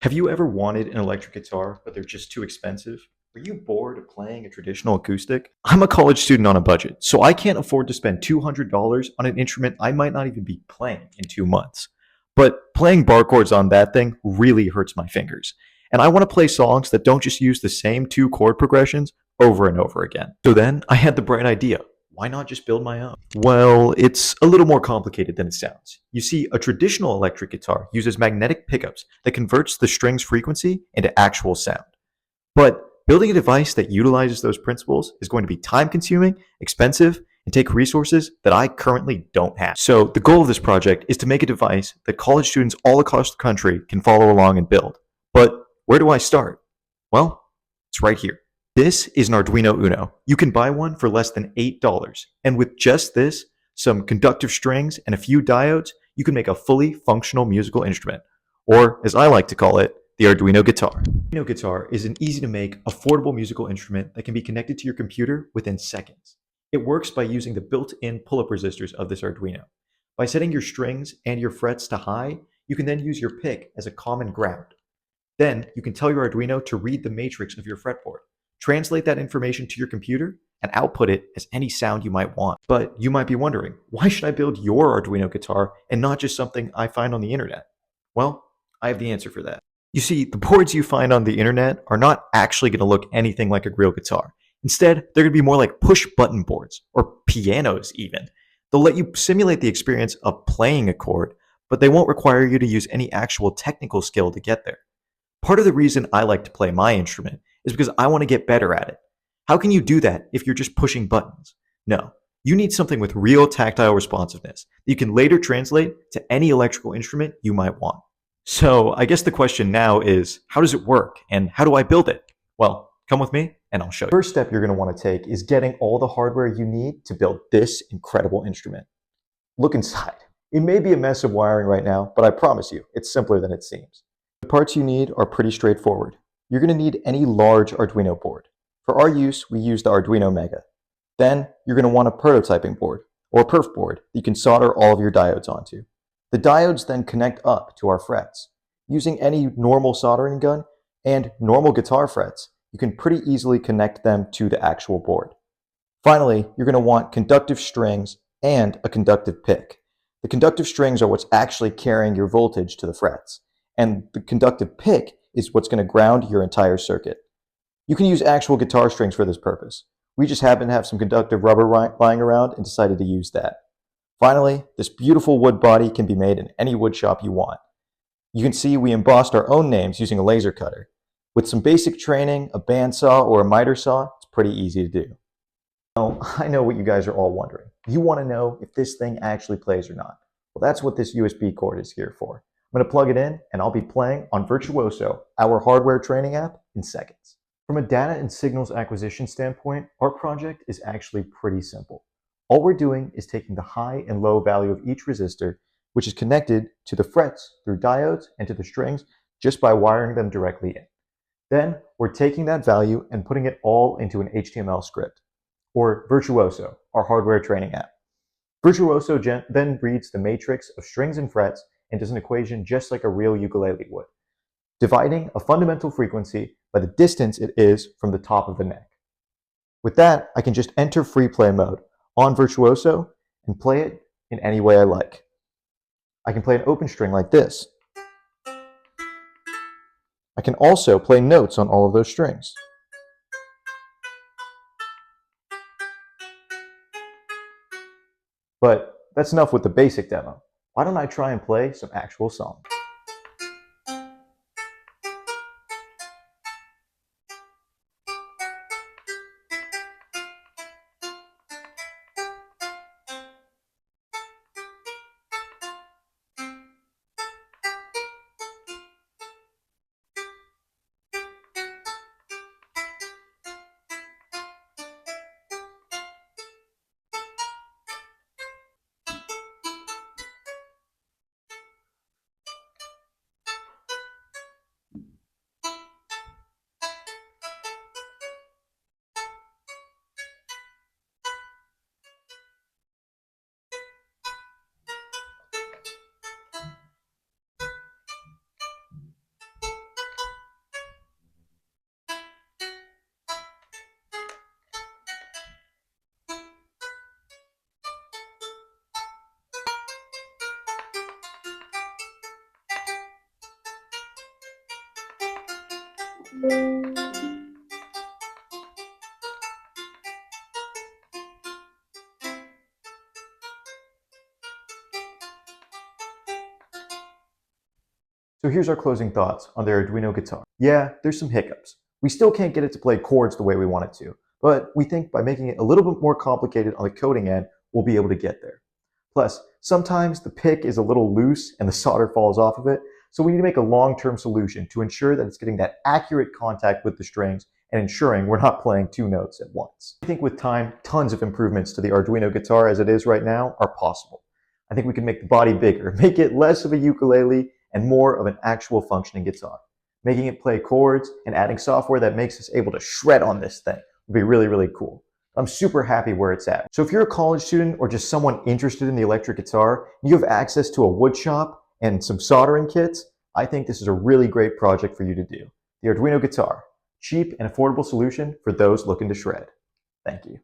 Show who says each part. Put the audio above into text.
Speaker 1: Have you ever wanted an electric guitar, but they're just too expensive? Are you bored of playing a traditional acoustic? I'm a college student on a budget, so I can't afford to spend $200 on an instrument I might not even be playing in 2 months. But playing bar chords on that thing really hurts my fingers. And I want to play songs that don't just use the same two chord progressions over and over again. So then I had the bright idea. Why not just build my own? Well, it's a little more complicated than it sounds. You see, a traditional electric guitar uses magnetic pickups that converts the string's frequency into actual sound. But building a device that utilizes those principles is going to be time consuming, expensive, and take resources that I currently don't have. So the goal of this project is to make a device that college students all across the country can follow along and build. But where do I start? Well, it's right here. This is an Arduino Uno. You can buy one for less than $8. And with just this, some conductive strings, and a few diodes, you can make a fully functional musical instrument. Or, as I like to call it, the Arduino guitar. The Arduino guitar is an easy to make, affordable musical instrument that can be connected to your computer within seconds. It works by using the built-in pull-up resistors of this Arduino. By setting your strings and your frets to high, you can then use your pick as a common ground. Then you can tell your Arduino to read the matrix of your fretboard, translate that information to your computer, and output it as any sound you might want. But you might be wondering, why should I build your Arduino guitar and not just something I find on the internet? Well, I have the answer for that. You see, the boards you find on the internet are not actually going to look anything like a real guitar. Instead, they're going to be more like push-button boards, or pianos even. They'll let you simulate the experience of playing a chord, but they won't require you to use any actual technical skill to get there. Part of the reason I like to play my instrument is because I want to get better at it. How can you do that if you're just pushing buttons? No, you need something with real tactile responsiveness that you can later translate to any electrical instrument you might want. So I guess the question now is, how does it work and how do I build it? Well, come with me and I'll show you. First step you're going to want to take is getting all the hardware you need to build this incredible instrument. Look inside. It may be a mess of wiring right now, but I promise you, it's simpler than it seems. The parts you need are pretty straightforward. You're going to need any large Arduino board. For our use, we use the Arduino Mega. Then you're going to want a prototyping board, or a perf board that you can solder all of your diodes onto. The diodes then connect up to our frets. Using any normal soldering gun and normal guitar frets, you can pretty easily connect them to the actual board. Finally, you're going to want conductive strings and a conductive pick. The conductive strings are what's actually carrying your voltage to the frets, and the conductive pick is what's going to ground your entire circuit. You can use actual guitar strings for this purpose. We just happen to have some conductive rubber lying around and decided to use that. Finally, this beautiful wood body can be made in any wood shop you want. You can see we embossed our own names using a laser cutter. With some basic training, a bandsaw or a miter saw, it's pretty easy to do. Now, I know what you guys are all wondering. You want to know if this thing actually plays or not. Well, that's what this USB cord is here for. I'm going to plug it in and I'll be playing on Virtuoso, our hardware training app, in seconds. From a data and signals acquisition standpoint, our project is actually pretty simple. All we're doing is taking the high and low value of each resistor, which is connected to the frets through diodes and to the strings just by wiring them directly in. Then we're taking that value and putting it all into an HTML script, or Virtuoso, our hardware training app. Virtuoso then reads the matrix of strings and frets and does an equation just like a real ukulele would, dividing a fundamental frequency by the distance it is from the top of the neck. With that, I can just enter free play mode on Virtuoso and play it in any way I like. I can play an open string like this. I can also play notes on all of those strings. But that's enough with the basic demo. Why don't I try and play some actual songs? So here's our closing thoughts on the Arduino guitar. Yeah, there's some hiccups. We still can't get it to play chords the way we want it to, but we think by making it a little bit more complicated on the coding end, we'll be able to get there. Plus, sometimes the pick is a little loose and the solder falls off of it, so we need to make a long-term solution to ensure that it's getting that accurate contact with the strings and ensuring we're not playing two notes at once. I think with time, tons of improvements to the Arduino guitar as it is right now are possible. I think we can make the body bigger, make it less of a ukulele and more of an actual functioning guitar. Making it play chords and adding software that makes us able to shred on this thing would be really, really cool. I'm super happy where it's at. So if you're a college student or just someone interested in the electric guitar, you have access to a wood shop and some soldering kits, I think this is a really great project for you to do. The Arduino guitar, cheap and affordable solution for those looking to shred. Thank you.